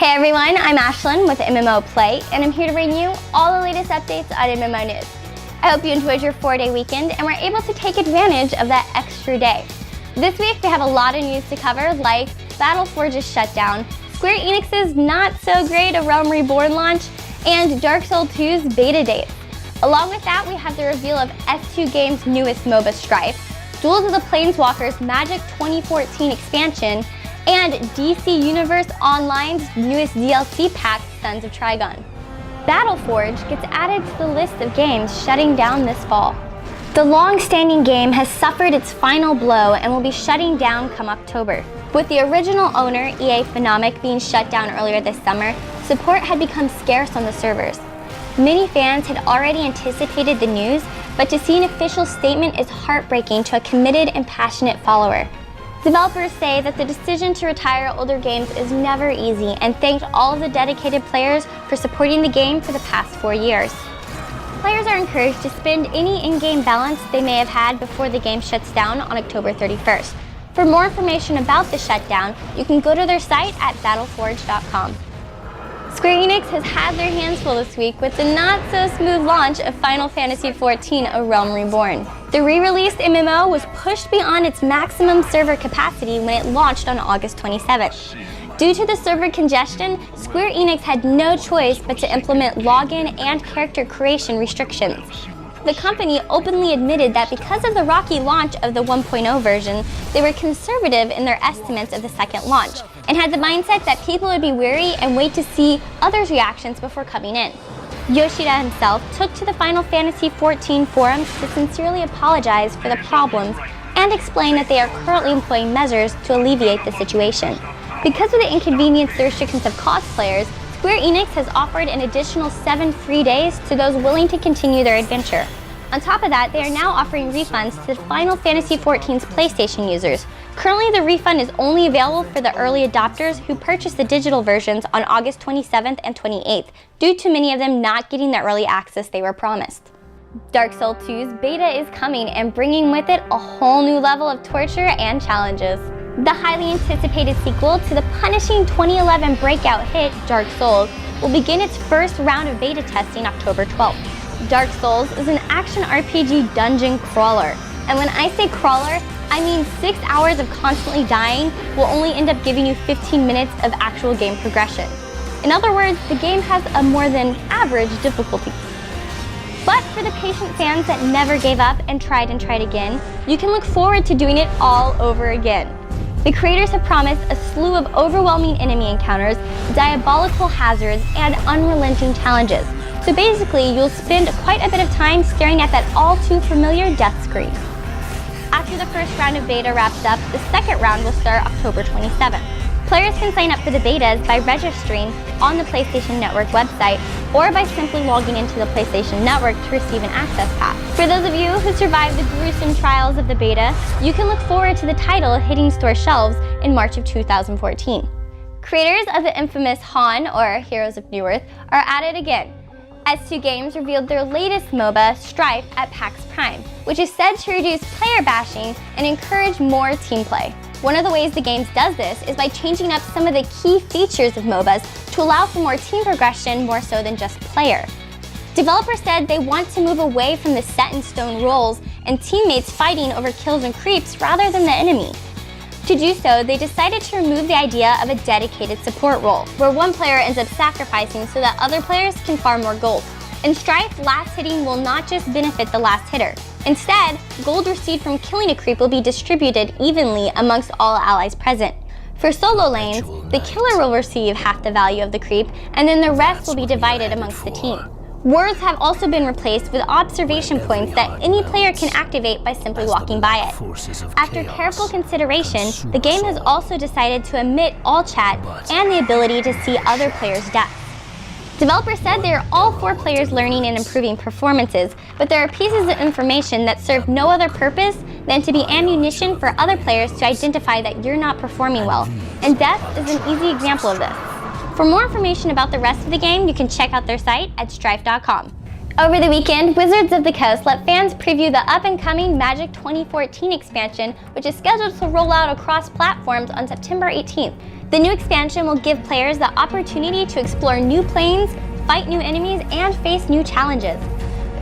Hey everyone, I'm Ashlen with MMO Play, and I'm here to bring you all the latest updates on MMO news. I hope you enjoyed your 4-day weekend and were able to take advantage of that extra day. This week we have a lot of news to cover, like Battleforge's shutdown, Square Enix's not so great A Realm Reborn launch, and Dark Souls 2's beta dates. Along with that, we have the reveal of S2 Games' newest MOBA Strife, Duels of the Planeswalkers Magic 2014 expansion, and DC Universe Online's newest DLC pack, Sons of Trigon. Battleforge gets added to the list of games shutting down this fall. The long-standing game has suffered its final blow and will be shutting down come October. With the original owner, EA Phenomic, being shut down earlier this summer, support had become scarce on the servers. Many fans had already anticipated the news, but to see an official statement is heartbreaking to a committed and passionate follower. Developers say that the decision to retire older games is never easy and thanked all of the dedicated players for supporting the game for the past 4 years. Players are encouraged to spend any in-game balance they may have had before the game shuts down on October 31st. For more information about the shutdown, you can go to their site at battleforge.com. Square Enix has had their hands full this week with the not-so-smooth launch of Final Fantasy XIV A Realm Reborn. The re-released MMO was pushed beyond its maximum server capacity when it launched on August 27th. Due to the server congestion, Square Enix had no choice but to implement login and character creation restrictions. The company openly admitted that because of the rocky launch of the 1.0 version, they were conservative in their estimates of the second launch, and had the mindset that people would be wary and wait to see others' reactions before coming in. Yoshida himself took to the Final Fantasy XIV forums to sincerely apologize for the problems and explain that they are currently employing measures to alleviate the situation. Because of the inconvenience the restrictions have caused players, Square Enix has offered an additional 7 free days to those willing to continue their adventure. On top of that, they are now offering refunds to Final Fantasy XIV's PlayStation users. Currently, the refund is only available for the early adopters who purchased the digital versions on August 27th and 28th, due to many of them not getting the early access they were promised. Dark Souls 2's beta is coming and bringing with it a whole new level of torture and challenges. The highly anticipated sequel to the punishing 2011 breakout hit, Dark Souls, will begin its first round of beta testing October 12th. Dark Souls is an action RPG dungeon crawler, and when I say crawler, I mean 6 hours of constantly dying will only end up giving you 15 minutes of actual game progression. In other words, the game has a more than average difficulty. But for the patient fans that never gave up and tried again, you can look forward to doing it all over again. The creators have promised a slew of overwhelming enemy encounters, diabolical hazards, and unrelenting challenges. So basically, you'll spend quite a bit of time staring at that all-too-familiar death screen. After the first round of beta wraps up, the second round will start October 27th. Players can sign up for the betas by registering on the PlayStation Network website or by simply logging into the PlayStation Network to receive an access pass. For those of you who survived the gruesome trials of the beta, you can look forward to the title hitting store shelves in March of 2014. Creators of the infamous Han, or Heroes of Newerth, are at it again. S2 Games revealed their latest MOBA, Strife, at PAX Prime, which is said to reduce player bashing and encourage more team play. One of the ways the game does this is by changing up some of the key features of MOBAs to allow for more team progression more so than just player. Developers said they want to move away from the set-in-stone roles and teammates fighting over kills and creeps rather than the enemy. To do so, they decided to remove the idea of a dedicated support role, where one player ends up sacrificing so that other players can farm more gold. In Strife, last hitting will not just benefit the last hitter. Instead, gold received from killing a creep will be distributed evenly amongst all allies present. For solo lanes, the killer will receive half the value of the creep, and then the rest will be divided amongst the team. Wards have also been replaced with observation points that any player can activate by simply walking by it. After careful consideration, the game has also decided to omit all chat and the ability to see other players' deaths. Developers said they are all for players learning and improving performances, but there are pieces of information that serve no other purpose than to be ammunition for other players to identify that you're not performing well, and death is an easy example of this. For more information about the rest of the game, you can check out their site at strife.com. Over the weekend, Wizards of the Coast let fans preview the up-and-coming Magic 2014 expansion, which is scheduled to roll out across platforms on September 18th. The new expansion will give players the opportunity to explore new planes, fight new enemies, and face new challenges.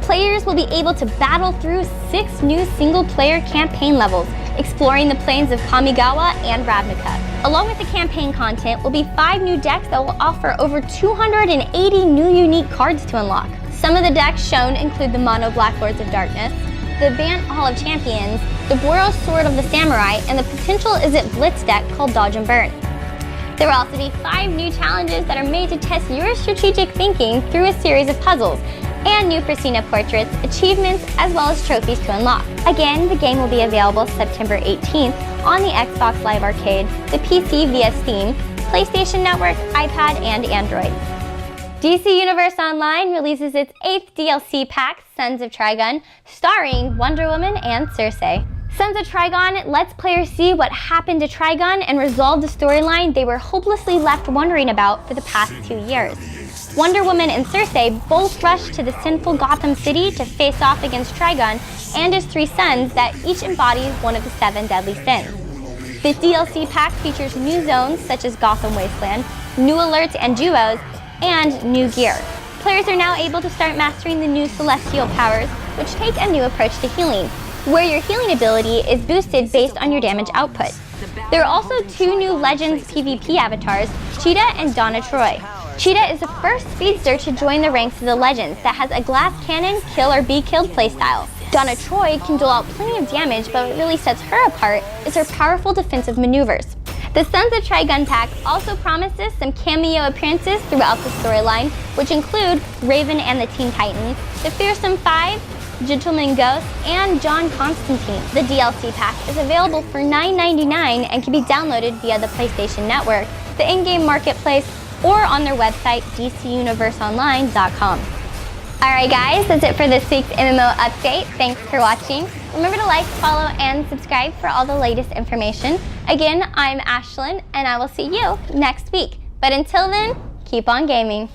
Players will be able to battle through 6 new single-player campaign levels, exploring the planes of Kamigawa and Ravnica. Along with the campaign content will be 5 new decks that will offer over 280 new unique cards to unlock. Some of the decks shown include the Mono Black Lords of Darkness, the Bant Hall of Champions, the Boros Sword of the Samurai, and the potential Is It Blitz deck called Dodge and Burn. There will also be 5 new challenges that are made to test your strategic thinking through a series of puzzles, and new Pristina portraits, achievements, as well as trophies to unlock. Again, the game will be available September 18th on the Xbox Live Arcade, the PC via Steam, PlayStation Network, iPad, and Android. DC Universe Online releases its 8th DLC pack, Sons of Trigon, starring Wonder Woman and Cersei. Sons of Trigon lets players see what happened to Trigon and resolve the storyline they were hopelessly left wondering about for the past 2 years. Wonder Woman and Cersei both rush to the sinful Gotham City to face off against Trigon and his 3 sons that each embodies one of the 7 deadly sins. This DLC pack features new zones such as Gotham Wasteland, new alerts and duos, and new gear. Players are now able to start mastering the new celestial powers, which take a new approach to healing, where your healing ability is boosted based on your damage output. There are also 2 new Legends PvP avatars, Cheetah and Donna Troy. Cheetah is the first speedster to join the ranks of the Legends that has a glass cannon, kill or be killed playstyle. Donna Troy can dole out plenty of damage, but what really sets her apart is her powerful defensive maneuvers. The Sons of Trigon pack also promises some cameo appearances throughout the storyline, which include Raven and the Teen Titans, the Fearsome Five, Gentleman Ghost, and John Constantine. The DLC pack is available for $9.99 and can be downloaded via the PlayStation Network, the in-game marketplace, or on their website, dcuniverseonline.com. Alright guys, that's it for this week's MMO update. Thanks for watching. Remember to like, follow, and subscribe for all the latest information. Again, I'm Ashlen, and I will see you next week. But until then, keep on gaming.